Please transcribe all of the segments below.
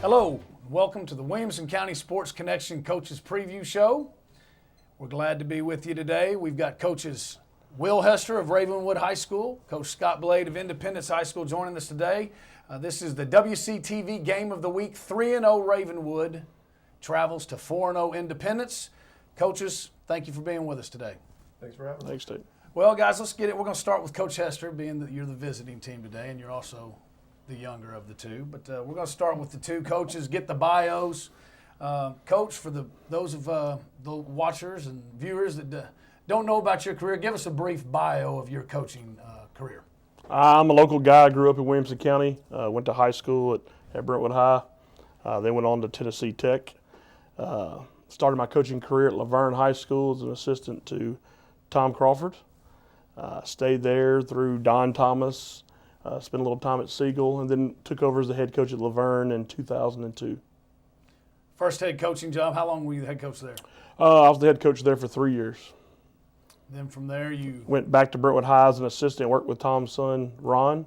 Hello, welcome to the Williamson County Sports Connection Coaches Preview Show. We're glad to be with you today. We've got coaches Will Hester of Ravenwood High School, Coach Scott Blade of Independence High School joining us today. This is the WCTV Game of the Week. 3-0 Ravenwood travels to 4-0 Independence. Coaches, thank you for being with us today. Thanks for having me. Thanks, Tate. Well, guys, let's get it. We're going to start with Coach Hester, being that you're the visiting team today, and you're also the younger of the two. But we're going to start with the two coaches, get the bios. Coach, for those of the watchers and viewers that don't know about your career, give us a brief bio of your coaching career. I'm a local guy. I grew up in Williamson County. Went to high school at Brentwood High. Then went on to Tennessee Tech. Started my coaching career at Laverne High School as an assistant to Tom Crawford. Stayed there through Don Thomas. Spent a little time at Siegel, and then took over as the head coach at Laverne in 2002. First head coaching job, how long were you the head coach there? I was the head coach there for 3 years. Then from there you Went back to Brentwood High as an assistant, worked with Tom's son, Ron,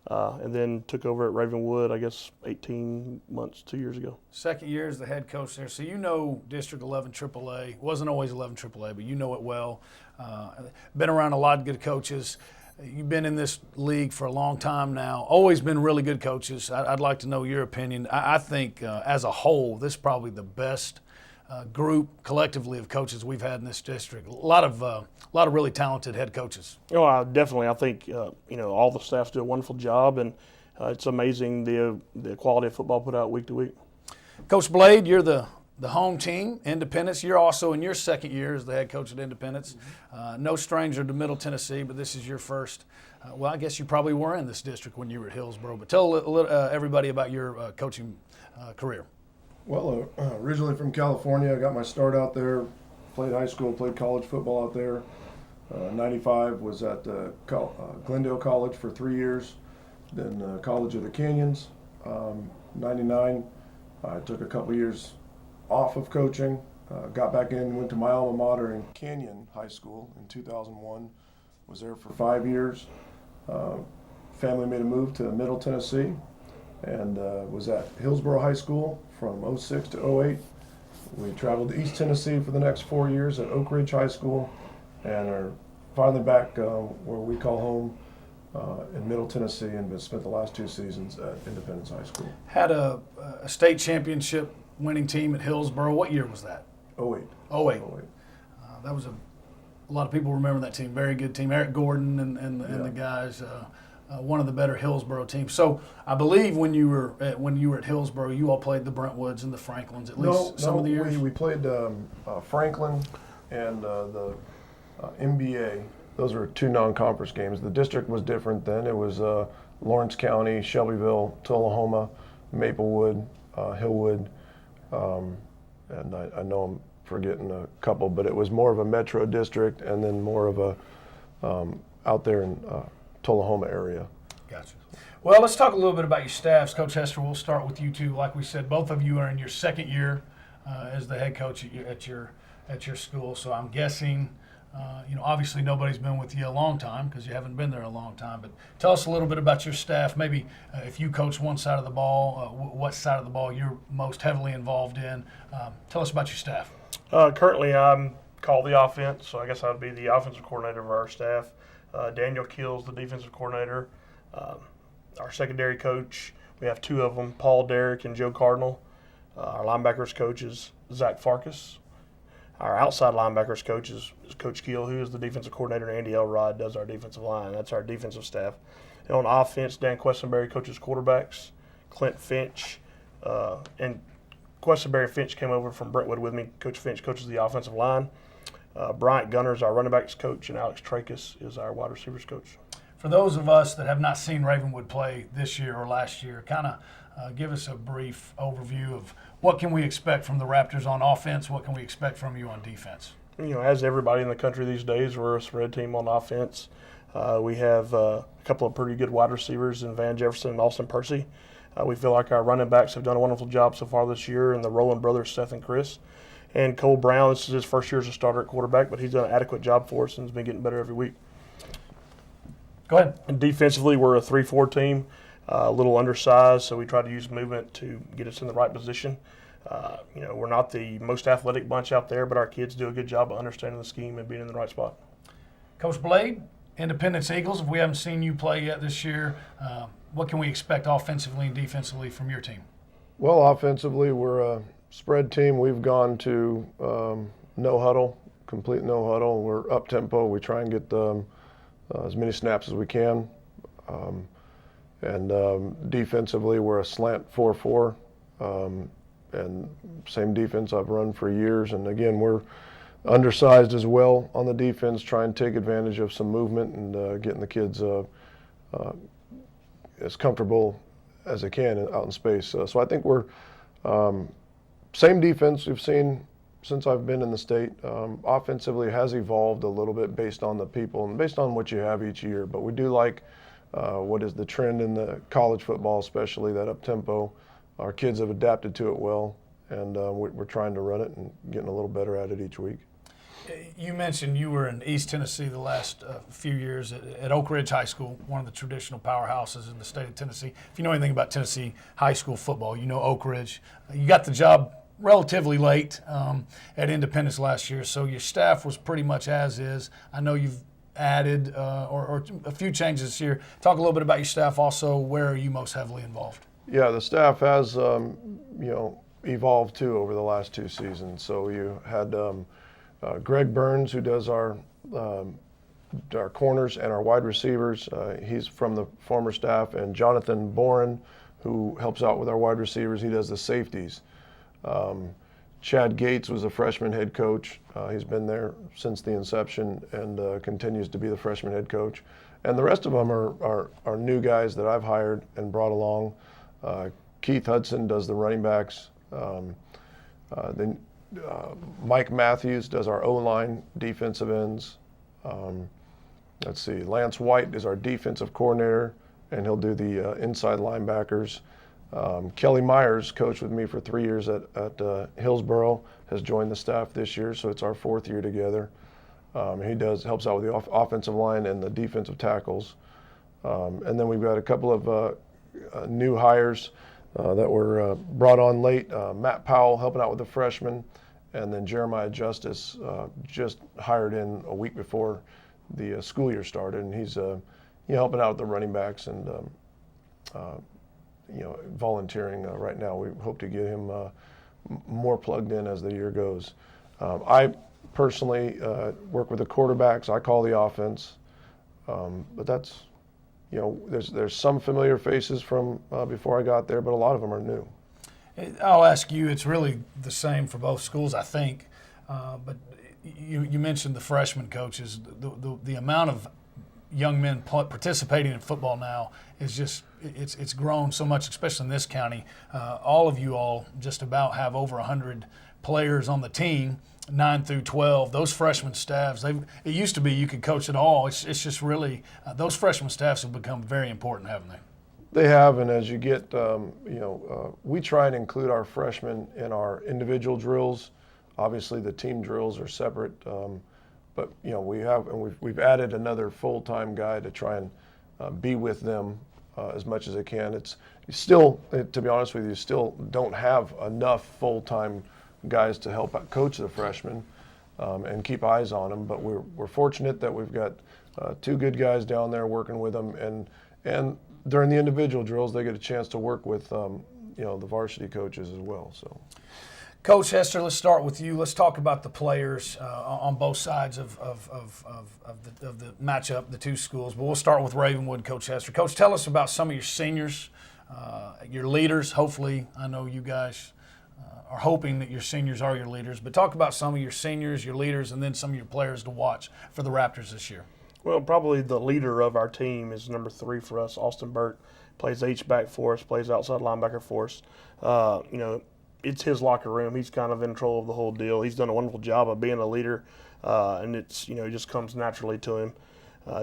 and then took over at Ravenwood, I guess, 18 months, 2 years ago. second year as the head coach there. So you know District 11 AAA. Wasn't always 11 AAA, but you know it well. Been around a lot of good coaches. You've been in this league for a long time now. Always been really good coaches. I'd like to know your opinion. I think as a whole, this is probably the best group collectively of coaches we've had in this district. A lot of really talented head coaches. Oh, definitely. I think all the staff do a wonderful job, and it's amazing the quality of football put out week to week. Coach Blade, you're the home team, Independence. You're also in your second year as the head coach at Independence. No stranger to Middle Tennessee, but this is your first. Well, I guess you probably were in this district when you were at Hillsboro. But tell everybody about your coaching career. Well, originally from California, I got my start out there, played high school, played college football out there. 95 was at Glendale College for 3 years, then College of the Canyons. 99, I took a couple years off of coaching, got back in, went to my alma mater in Canyon High School in 2001, was there for 5 years. Family made a move to Middle Tennessee, and was at Hillsboro High School from 06 to 08. We traveled to East Tennessee for the next 4 years at Oak Ridge High School, and are finally back where we call home in Middle Tennessee, and spent the last 2 seasons at Independence High School. Had a state championship winning team at Hillsboro. What year was that? 08. 08. That was a lot of people remember that team. Very good team. Eric Gordon and the guys. One of the better Hillsboro teams. So I believe when you were at Hillsboro, you all played the Brentwoods and the Franklins at least some of the years. We played Franklin and the MBA. Those were 2 non-conference games. The district was different then. It was Lawrence County, Shelbyville, Tullahoma, Maplewood, Hillwood, and I know I'm forgetting a couple, but it was more of a metro district, and then more of a out there in Tullahoma area. Gotcha. Well, let's talk a little bit about your staffs. Coach Hester, we'll start with you two. Like we said, both of you are in your second year as the head coach at your school. So I'm guessing, obviously nobody's been with you a long time because you haven't been there a long time. But tell us a little bit about your staff. Maybe if you coach one side of the ball, what side of the ball you're most heavily involved in. Tell us about your staff. Currently, I'm called the offense, so I guess I'd be the offensive coordinator of our staff. Daniel Keel's the defensive coordinator. Our secondary coach, we have 2 of them, Paul Derrick and Joe Cardinal. Our linebackers coach is Zach Farkas. Our outside linebackers coach is Coach Keel, who is the defensive coordinator. Andy Elrod does our defensive line. That's our defensive staff. And on offense, Dan Questenberry coaches quarterbacks. Clint Finch and Questenberry Finch came over from Brentwood with me. Coach Finch coaches the offensive line. Bryant Gunner is our running backs coach, and Alex Tracus is our wide receivers coach. For those of us that have not seen Ravenwood play this year or last year, kind of give us a brief overview of what can we expect from the Raptors on offense, what can we expect from you on defense? As everybody in the country these days, we're a spread team on offense. We have a couple of pretty good wide receivers in Van Jefferson and Austin Percy. We feel like our running backs have done a wonderful job so far this year, and the Rowland brothers, Seth and Chris. And Cole Brown, this is his first year as a starter at quarterback, but he's done an adequate job for us and has been getting better every week. Go ahead. And defensively, we're a 3-4 team. a little undersized, so we try to use movement to get us in the right position. We're not the most athletic bunch out there, but our kids do a good job of understanding the scheme and being in the right spot. Coach Blade, Independence Eagles, if we haven't seen you play yet this year, what can we expect offensively and defensively from your team? Well, offensively, we're a spread team. We've gone to no huddle, complete no huddle. We're up tempo. We try and get as many snaps as we can. Defensively, we're a slant 4-4. And same defense I've run for years. And again, we're undersized as well on the defense, try and take advantage of some movement and getting the kids as comfortable as they can out in space. So I think we're same defense we've seen since I've been in the state. Offensively has evolved a little bit based on the people and based on what you have each year. But we do like what is the trend in the college football, especially that up tempo. Our kids have adapted to it well, and we're trying to run it and getting a little better at it each week. You mentioned you were in East Tennessee the last few years at Oak Ridge High School, one of the traditional powerhouses in the state of Tennessee. If you know anything about Tennessee high school football, you know Oak Ridge. You got the job relatively late at Independence last year, so your staff was pretty much as is. I know you've added or a few changes this year. Talk a little bit about your staff also. Where are you most heavily involved? Yeah, the staff has, evolved too over the last 2 seasons. So you had Greg Burns, who does our corners and our wide receivers. He's from the former staff, and Jonathan Boren, who helps out with our wide receivers. He does the safeties. Chad Gates was a freshman head coach. He's been there since the inception and continues to be the freshman head coach. And the rest of them are new guys that I've hired and brought along. Keith Hudson does the running backs. Then Mike Mathews does our O-line defensive ends. Let's see, Lance White is our defensive coordinator, and he'll do the inside linebackers. Kelly Myers coached with me for 3 years at Hillsboro, has joined the staff this year, so it's our 4th year together. He helps out with the offensive line and the defensive tackles. And then we've got a couple of new hires that were brought on late. Matt Powell helping out with the freshmen, and then Jeremiah Justice just hired in a week before the school year started, and he's helping out with the running backs and volunteering right now. We hope to get him more plugged in as the year goes. I personally work with the quarterbacks. I call the offense, but that's there's some familiar faces from before I got there, but a lot of them are new. I'll ask you, it's really the same for both schools, I think. But you mentioned the freshman coaches. The amount of young men participating in football now is just, it's grown so much, especially in this county. All of you all just about have over 100 players on the team. 9 through 12, those freshman staffs, it used to be you could coach it all. It's just really, those freshman staffs have become very important, haven't they? They have, and as you get, we try and include our freshmen in our individual drills. Obviously, the team drills are separate, but we've added another full-time guy to try and be with them as much as they can. It's still, to be honest with you, still don't have enough full-time guys to help out coach the freshmen and keep eyes on them. But we're fortunate that we've got 2 good guys down there working with them, and during the individual drills they get a chance to work with the varsity coaches as well. So, Coach Hester, let's start with you. Let's talk about the players on both sides of the matchup, the 2 schools. But we'll start with Ravenwood, Coach Hester. Coach, tell us about some of your seniors, your leaders. Hopefully, I know you guys are hoping that your seniors are your leaders, but talk about some of your seniors, your leaders, and then some of your players to watch for the Raptors this year. Well, probably the leader of our team is number 3 for us, Austin Burt. Plays H-back for us, plays outside linebacker for us. It's his locker room. He's kind of in control of the whole deal. He's done a wonderful job of being a leader, and it just comes naturally to him.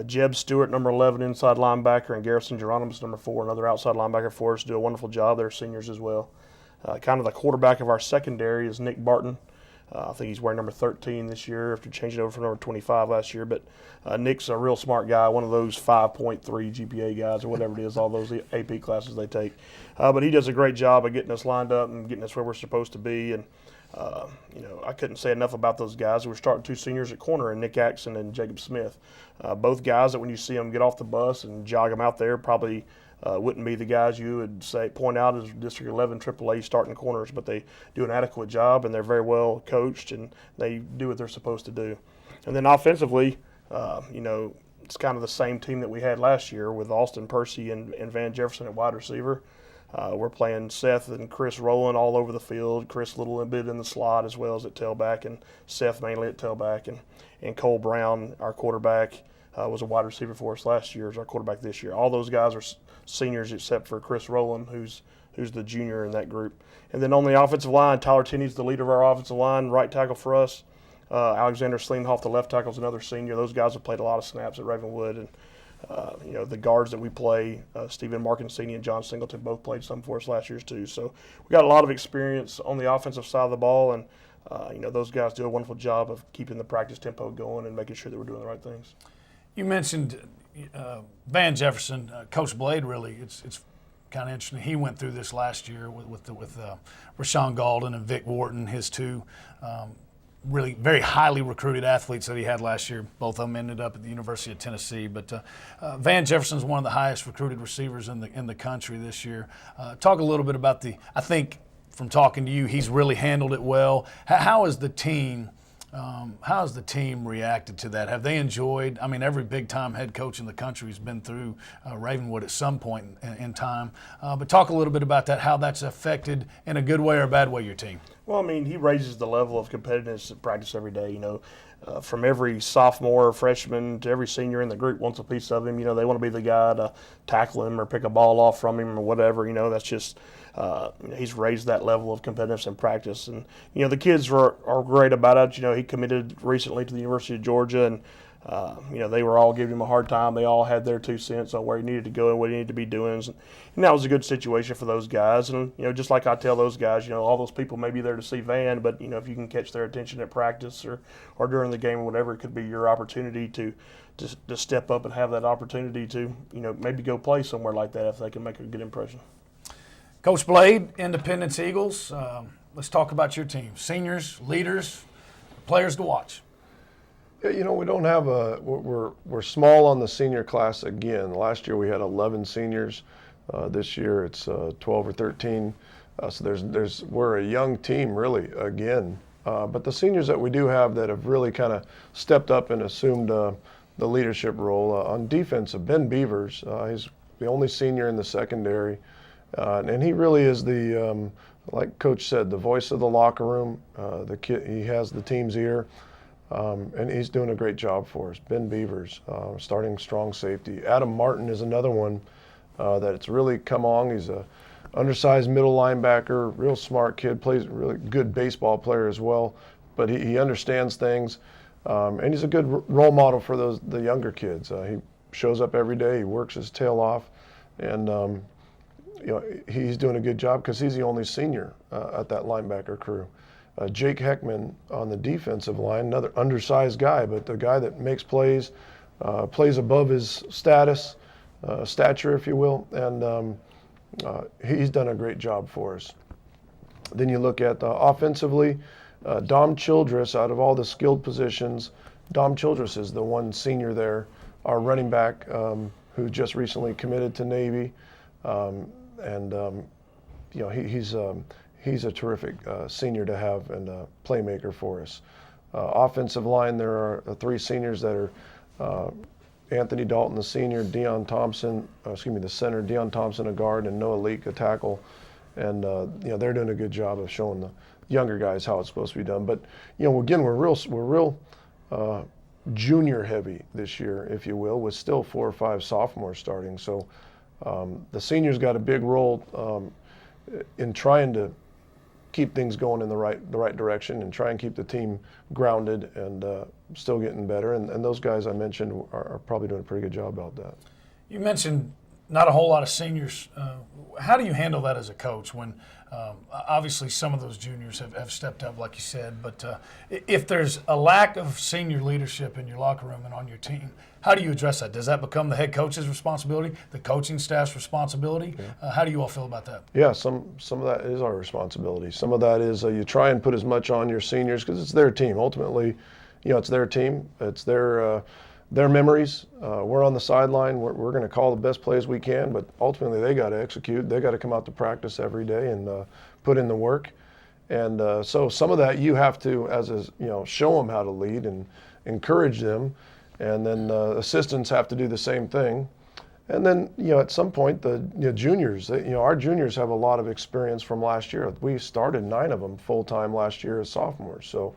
Jeb Stewart, number 11, inside linebacker, and Garrison Geronimus, number 4, another outside linebacker for us, do a wonderful job. They're seniors as well. Kind of the quarterback of our secondary is Nick Barton. I think he's wearing number 13 this year after changing over from number 25 last year. But Nick's a real smart guy, one of those 5.3 GPA guys or whatever it is, all those AP classes they take. But he does a great job of getting us lined up and getting us where we're supposed to be. And I couldn't say enough about those guys. We're starting 2 seniors at corner, and Nick Axon and Jacob Smith. Both guys that when you see them get off the bus and jog them out there probably wouldn't be the guys you would point out as District 11 AAA starting corners, but they do an adequate job and they're very well coached and they do what they're supposed to do. And then offensively, it's kind of the same team that we had last year with Austin Percy and Van Jefferson at wide receiver. We're playing Seth and Chris Rowland all over the field. Chris a little bit in the slot as well as at tailback, and Seth mainly at tailback. And Cole Brown, our quarterback, was a wide receiver for us last year as our quarterback this year. All those guys are seniors except for Chris Rowland, who's the junior in that group. And then on the offensive line, Tyler Tenney's the leader of our offensive line, right tackle for us. Alexander Sleenhoff, the left tackle, is another senior. Those guys have played a lot of snaps at Ravenwood. And the guards that we play, Stephen Markinsini and John Singleton, both played some for us last year too. So we got a lot of experience on the offensive side of the ball, and those guys do a wonderful job of keeping the practice tempo going and making sure that we're doing the right things. You mentioned Van Jefferson, Coach Blade. Really, it's kind of interesting. He went through this last year with Rashawn Galden and Vic Wharton, his 2 really very highly recruited athletes that he had last year. Both of them ended up at the University of Tennessee. But Van Jefferson is one of the highest recruited receivers in the country this year. Talk a little bit about I think from talking to you, he's really handled it well. How is the team? How has the team reacted to that? Have they enjoyed? I mean, every big-time head coach in the country has been through Ravenwood at some point in time. But talk a little bit about that, how that's affected in a good way or a bad way your team. Well, I mean, he raises the level of competitiveness at practice every day. From every sophomore, freshman to every senior in the group wants a piece of him. They want to be the guy to tackle him or pick a ball off from him or whatever. That's just he's raised that level of competitiveness in practice. And the kids are great about it. He committed recently to the University of Georgia, and they were all giving him a hard time. They all had their 2 cents on where he needed to go and what he needed to be doing. And that was a good situation for those guys. And, just like I tell those guys, all those people may be there to see Van, but, if you can catch their attention at practice or during the game or whatever, it could be your opportunity to step up and have that opportunity to, maybe go play somewhere like that if they can make a good impression. Coach Blade, Independence Eagles. Let's talk about your team. Seniors, leaders, players to watch. Yeah, we don't have we're small on the senior class again. Last year we had 11 seniors. This year it's 12 or 13. So we're a young team really again. But the seniors that we do have that have really kind of stepped up and assumed the leadership role on defense, Ben Beavers. He's the only senior in the secondary, and he really is the like Coach said, the voice of the locker room. The kid, he has the team's ear. And he's doing a great job for us. Ben Beavers, starting strong safety. Adam Martin is another one that's really come on. He's a undersized middle linebacker, real smart kid, plays a really good baseball player as well. But he understands things, and he's a good role model for the younger kids. He shows up every day. He works his tail off, and he's doing a good job because he's the only senior at that linebacker crew. Jake Heckman on the defensive line, another undersized guy, but the guy that makes plays, plays above his stature, if you will, and he's done a great job for us. Then you look at offensively, Dom Childress, out of all the skilled positions, Dom Childress is the one senior there, our running back who just recently committed to Navy, he's a terrific senior to have and a playmaker for us. Offensive line, there are 3 seniors that are Anthony Dalton, the senior, the center, Deion Thompson, a guard, and Noah Leak, a tackle. And they're doing a good job of showing the younger guys how it's supposed to be done. But again, we're real junior heavy this year, if you will, with still 4 or 5 sophomores starting. So the seniors got a big role in trying to keep things going in the right direction and try and keep the team grounded and still getting better. And those guys I mentioned are probably doing a pretty good job about that. You mentioned not a whole lot of seniors. How do you handle that as a coach when obviously some of those juniors have stepped up, like you said, but if there's a lack of senior leadership in your locker room and on your team, how do you address that? Does that become the head coach's responsibility, the coaching staff's responsibility? How do you all feel about that? Yeah, some of that is our responsibility. Some of that is you try and put as much on your seniors because it's their team. Ultimately, it's their team. It's their memories. We're on the sideline. We're going to call the best plays we can, but ultimately they got to execute. They got to come out to practice every day and put in the work. And so some of that you have to, show them how to lead and encourage them. And then assistants have to do the same thing. And then, at some point, the juniors, our juniors have a lot of experience from last year. We started 9 of them full-time last year as sophomores. So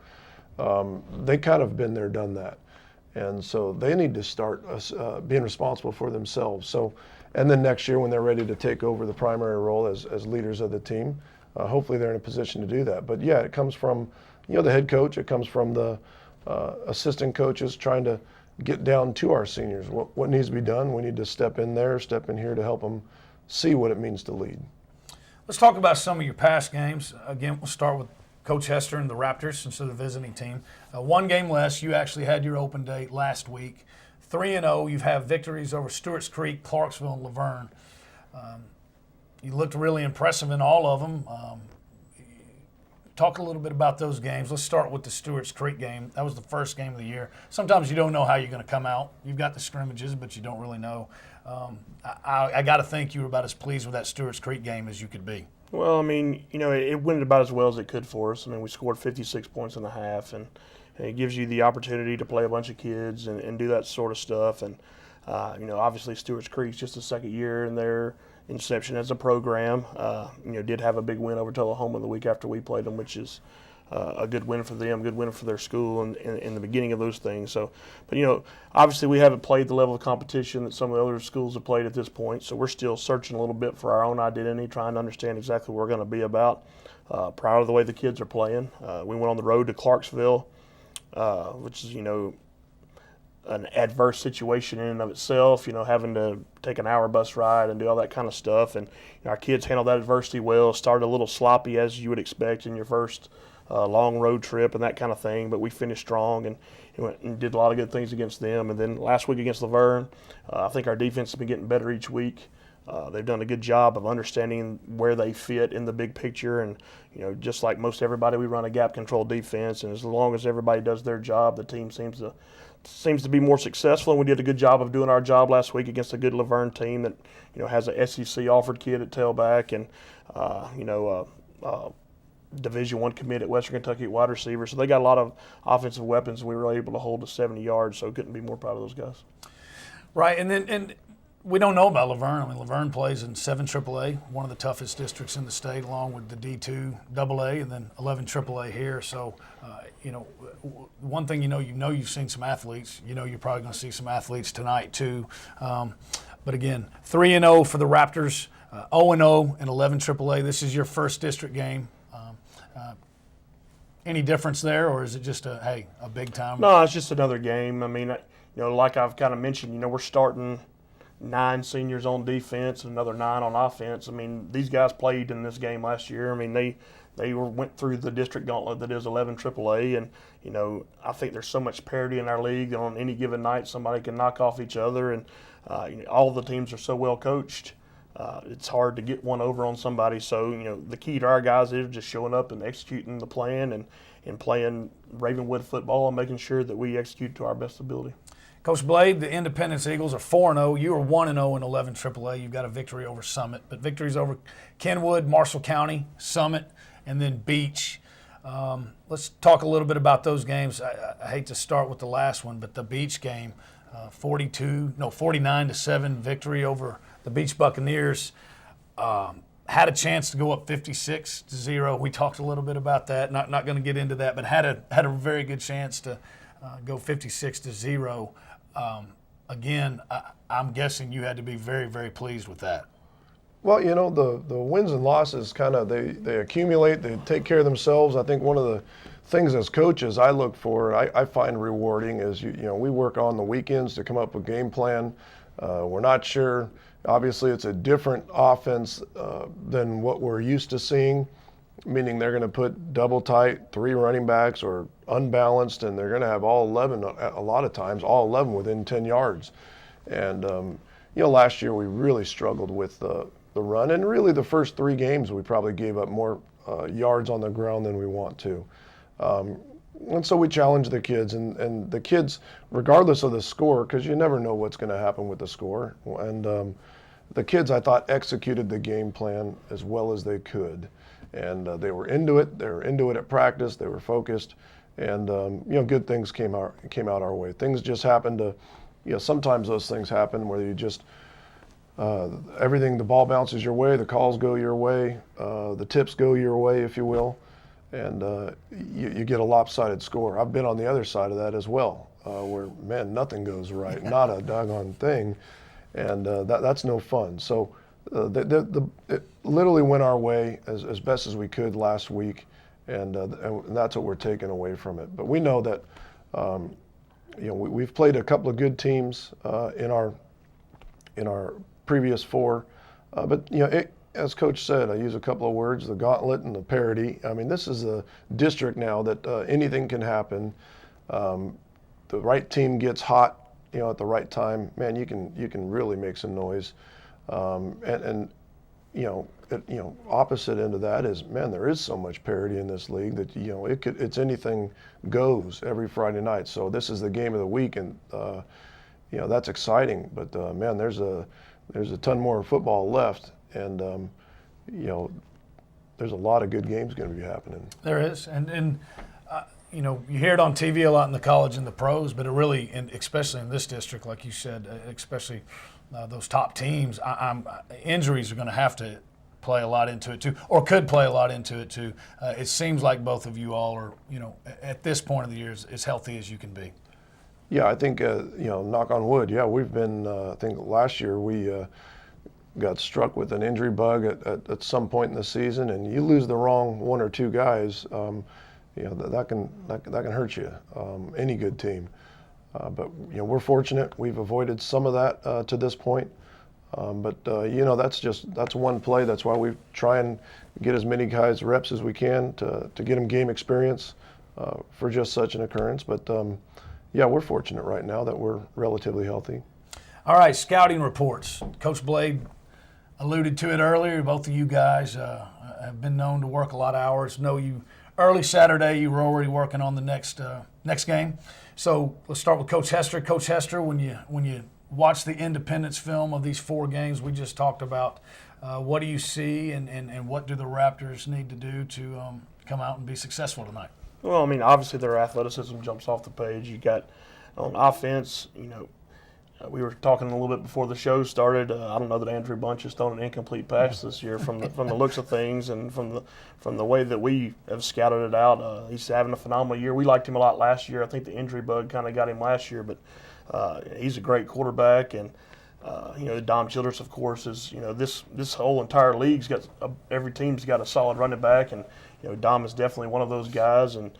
they kind of been there, done that. And so they need to start being responsible for themselves. So, and then next year when they're ready to take over the primary role as leaders of the team, hopefully they're in a position to do that. But yeah, it comes from, the head coach. It comes from the assistant coaches trying to get down to our seniors. What needs to be done? We need to step in there, step in here to help them see what it means to lead. Let's talk about some of your past games. Again, we'll start with Coach Hester and the Raptors instead of the visiting team. 1 game less. You actually had your open date last week. 3-0. You've had victories over Stewart's Creek, Clarksville, and Laverne. You looked really impressive in all of them. Talk a little bit about those games. Let's start with the Stewart's Creek game. That was the first game of the year. Sometimes you don't know how you're going to come out. You've got the scrimmages, but you don't really know. I got to think you were about as pleased with that Stewart's Creek game as you could be. Well, I mean, it went about as well as it could for us. I mean, we scored 56 points in the half, and it gives you the opportunity to play a bunch of kids and do that sort of stuff. And, obviously Stewart's Creek's just the second year in their inception as a program. Did have a big win over Tullahoma the week after we played them, which is a good win for them, good win for their school in the beginning of those things. So, but obviously we haven't played the level of competition that some of the other schools have played at this point. So we're still searching a little bit for our own identity, trying to understand exactly what we're going to be about. Proud of the way the kids are playing. We went on the road to Clarksville, which is an adverse situation in and of itself, having to take an hour bus ride and do all that kind of stuff. And our kids handled that adversity well. Started a little sloppy, as you would expect in your first long road trip and that kind of thing, but we finished strong and went and did a lot of good things against them. And then last week against Laverne, I think our defense has been getting better each week. They've done a good job of understanding where they fit in the big picture. And, just like most everybody, we run a gap control defense. And as long as everybody does their job, the team seems to be more successful. And we did a good job of doing our job last week against a good Laverne team that, has a SEC offered kid at tailback and, Division I commit at Western Kentucky at wide receiver. So they got a lot of offensive weapons. We were able to hold to 70 yards, so couldn't be more proud of those guys. Right, and we don't know about Laverne. I mean, Laverne plays in 7 AAA, one of the toughest districts in the state, along with the D2 AA and then 11 AAA here. So, one thing you've seen some athletes. You're probably going to see some athletes tonight too. But again, 3-0 for the Raptors, 0-0 in 11 AAA. This is your first district game. Any difference there, or is it just a big time? No, it's just another game. I mean, like I've kind of mentioned, we're starting 9 seniors on defense and another 9 on offense. I mean, these guys played in this game last year. I mean, they went through the district gauntlet that is 11 AAA, and I think there's so much parity in our league that on any given night somebody can knock off each other, and all the teams are so well coached. It's hard to get one over on somebody. So, the key to our guys is just showing up and executing the plan and playing Ravenwood football and making sure that we execute to our best ability. Coach Blade, the Independence Eagles are 4-0. You are 1-0 in 11 AAA. You've got a victory over Summit, but victories over Kenwood, Marshall County, Summit, and then Beach. Let's talk a little bit about those games. I hate to start with the last one, but the Beach game, 49-7 victory over the Beach Buccaneers. Had a chance to go up 56-0. We talked a little bit about that. Not going to get into that, but had a very good chance to go 56-0. Again, I'm guessing you had to be very, very pleased with that. Well, the wins and losses kind of they accumulate. They take care of themselves. I think one of the things as coaches I look for, I find rewarding is we work on the weekends to come up with game plan. We're not sure. Obviously, it's a different offense than what we're used to seeing, meaning they're going to put double tight, 3 running backs or unbalanced, and they're going to have all 11, a lot of times, all 11 within 10 yards. And, last year we really struggled with the run, and really the first 3 games we probably gave up more yards on the ground than we want to. And so we challenged the kids, and the kids, regardless of the score, because you never know what's going to happen with the score, and the kids, I thought, executed the game plan as well as they could. And they were into it. They were into it at practice. They were focused, and good things came out our way. Things just happened to, sometimes those things happen where you just everything, the ball bounces your way, the calls go your way, the tips go your way, if you will, and you get a lopsided score. I've been on the other side of that as well, where, man, nothing goes right, not a doggone thing, and that's no fun. So it literally went our way as best as we could last week, and that's what we're taking away from it. But we know that we've played a couple of good teams in our previous 4, but as Coach said, I use a couple of words: the gauntlet and the parity. I mean, this is a district now that anything can happen. The right team gets hot, at the right time. Man, you can really make some noise. Opposite end of that is, man, there is so much parity in this league that it's anything goes every Friday night. So this is the game of the week, and that's exciting. But man, there's a ton more football left, and there's a lot of good games going to be happening. There is, and you hear it on TV a lot in the college and the pros, but it really, and especially in this district, like you said, especially those top teams, injuries are going to have to play a lot into it too, or could play a lot into it too. It seems like both of you all are, at this point of the year, as healthy as you can be. Yeah, I think, knock on wood, we've been, I think last year we got struck with an injury bug at some point in the season, and you lose the wrong 1 or 2 guys, that can hurt you, any good team. But we're fortunate. We've avoided some of that to this point. But that's one play. That's why we try and get as many guys reps as we can to get them game experience for just such an occurrence. But we're fortunate right now that we're relatively healthy. All right, scouting reports. Coach Blade alluded to it earlier. Both of you guys have been known to work a lot of hours. Know you early Saturday. You were already working on the next game. So let's start with Coach Hester. Coach Hester, when you watch the independence film of these 4 games we just talked about, what do you see, and what do the Raptors need to do to come out and be successful tonight? Well, I mean, obviously their athleticism jumps off the page. You got on offense, we were talking a little bit before the show started. I don't know that Andrew Bunch has thrown an incomplete pass this year from the looks of things, and from the way that we have scouted it out. He's having a phenomenal year. We liked him a lot last year. I think the injury bug kind of got him last year, but he's a great quarterback. And Dom Childress, of course, is this whole entire league's got every team's got a solid running back, and Dom is definitely one of those guys. And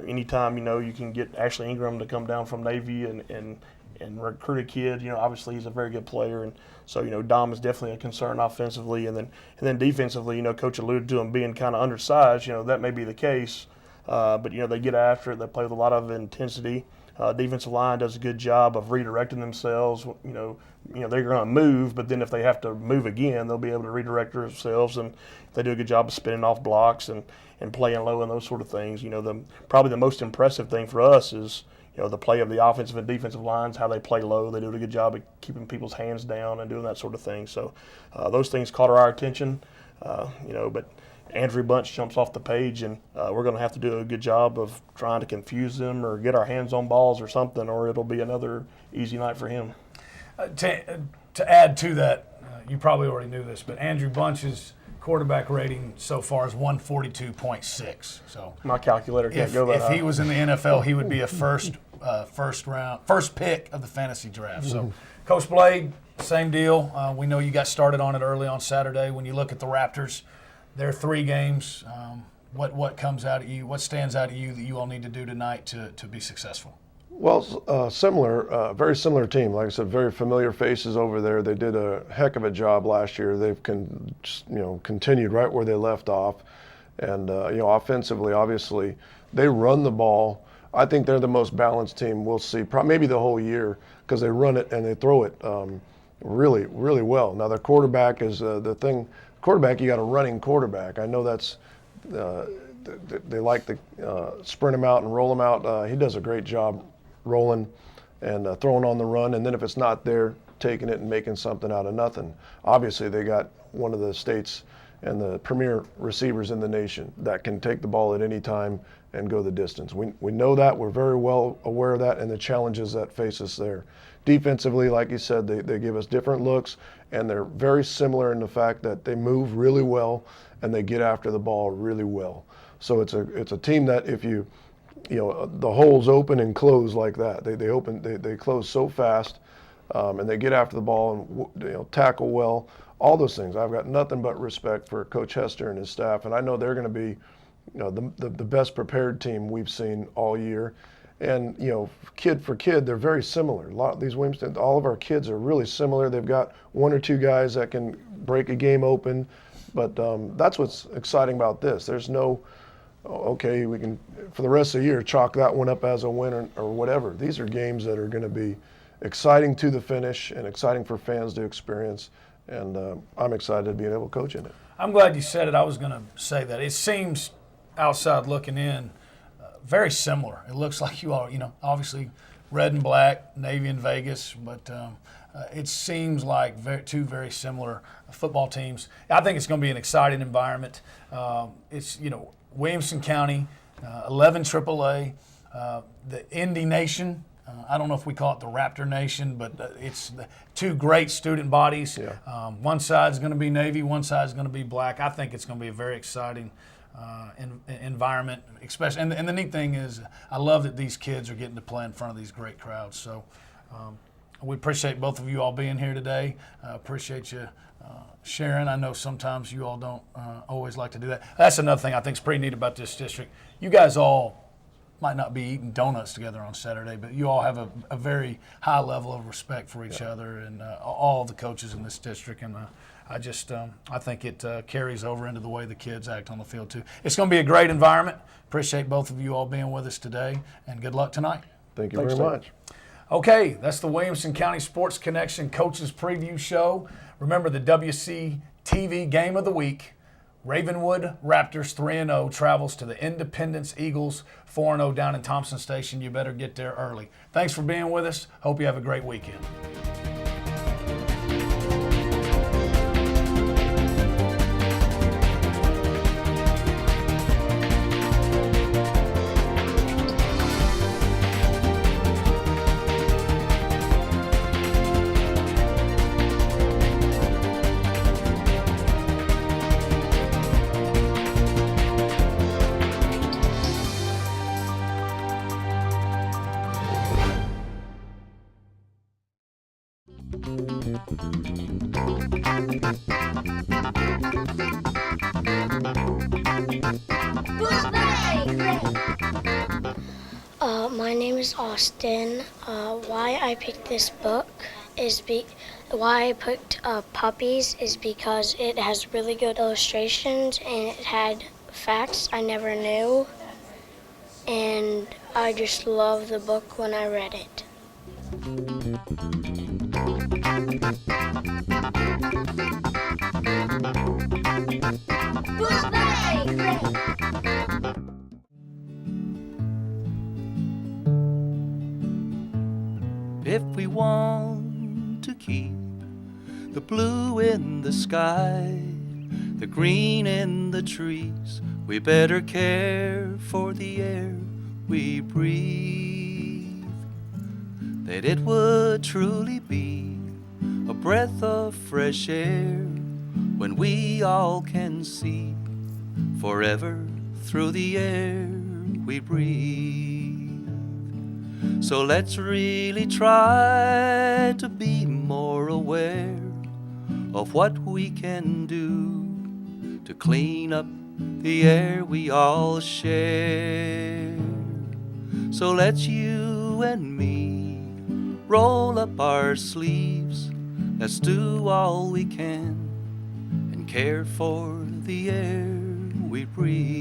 anytime you can get Ashley Ingram to come down from Navy and recruit a kid, obviously he's a very good player, and so Dom is definitely a concern offensively, and then defensively, Coach alluded to him being kind of undersized. That may be the case, but they get after it. They play with a lot of intensity. Defensive line does a good job of redirecting themselves. They're going to move, but then if they have to move again, they'll be able to redirect themselves, and they do a good job of spinning off blocks and playing low and those sort of things. Probably the most impressive thing for us is the play of the offensive and defensive lines, how they play low. They do a good job of keeping people's hands down and doing that sort of thing. So those things caught our attention, but Andrew Bunch jumps off the page, and we're going to have to do a good job of trying to confuse them or get our hands on balls or something, or it'll be another easy night for him. To add to that, you probably already knew this, but Andrew Bunch's quarterback rating so far is 142.6. So my calculator can't go that high. If he was in the NFL, he would be a first pick of the fantasy draft. So, Coach Blade, same deal. We know you got started on it early on Saturday. When you look at the Raptors, there are 3 games. What comes out at you? What stands out at you that you all need to do tonight to be successful? Well, similar, very similar team. Like I said, very familiar faces over there. They did a heck of a job last year. They've continued right where they left off, and offensively, obviously, they run the ball. I think they're the most balanced team we'll see, maybe the whole year, because they run it and they throw it really, really well. Now their quarterback is the thing. Quarterback, you got a running quarterback. I know that's. They like to sprint him out and roll him out. He does a great job rolling and throwing on the run, and then if it's not there, taking it and making something out of nothing. Obviously, they got one of the states and the premier receivers in the nation that can take the ball at any time and go the distance. We know that. We're very well aware of that and the challenges that face us there. Defensively, like you said, they give us different looks, and they're very similar in the fact that they move really well and they get after the ball really well. So it's a team that if the holes open and close like that. They close so fast, and they get after the ball and tackle well. All those things. I've got nothing but respect for Coach Hester and his staff, and I know they're going to be, the best prepared team we've seen all year. And kid for kid, they're very similar. A lot of these Williamson, all of our kids are really similar. They've got one or two guys that can break a game open, but that's what's exciting about this. There's no okay, we can, for the rest of the year, chalk that one up as a win or whatever. These are games that are going to be exciting to the finish and exciting for fans to experience, and I'm excited to be able to coach in it. I'm glad you said it. I was going to say that. It seems, outside looking in, very similar. It looks like you all, obviously red and black, Navy and Vegas, but it seems like two very similar football teams. I think it's going to be an exciting environment. It's, Williamson County, 11 AAA, the Indy Nation. I don't know if we call it the Raptor Nation, but it's the two great student bodies. Yeah. One side's going to be Navy, one side's going to be black. I think it's going to be a very exciting environment, especially. And the neat thing is, I love that these kids are getting to play in front of these great crowds. So we appreciate both of you all being here today. Appreciate you sharing. I know sometimes you all don't always like to do that. That's another thing I think is pretty neat about this district. You guys all might not be eating donuts together on Saturday, but you all have a very high level of respect for each other and all of the coaches in this district. And I think it carries over into the way the kids act on the field too. It's going to be a great environment. Appreciate both of you all being with us today, and good luck tonight. Thank you very much. Okay, that's the Williamson County Sports Connection Coaches Preview Show. Remember the WCTV Game of the Week. Ravenwood Raptors 3-0 travels to the Independence Eagles 4-0 down in Thompson Station. You better get there early. Thanks for being with us. Hope you have a great weekend. My name is Austin. Why I picked this book why I picked Puppies is because it has really good illustrations and it had facts I never knew, and I just loved the book when I read it. If we want to keep the blue in the sky, the green in the trees, we better care for the air we breathe. That it would truly be a breath of fresh air when we all can see forever through the air we breathe. So let's really try to be more aware of what we can do to clean up the air we all share. So let's you you and me. Roll up our sleeves, let's do all we can and care for the air we breathe.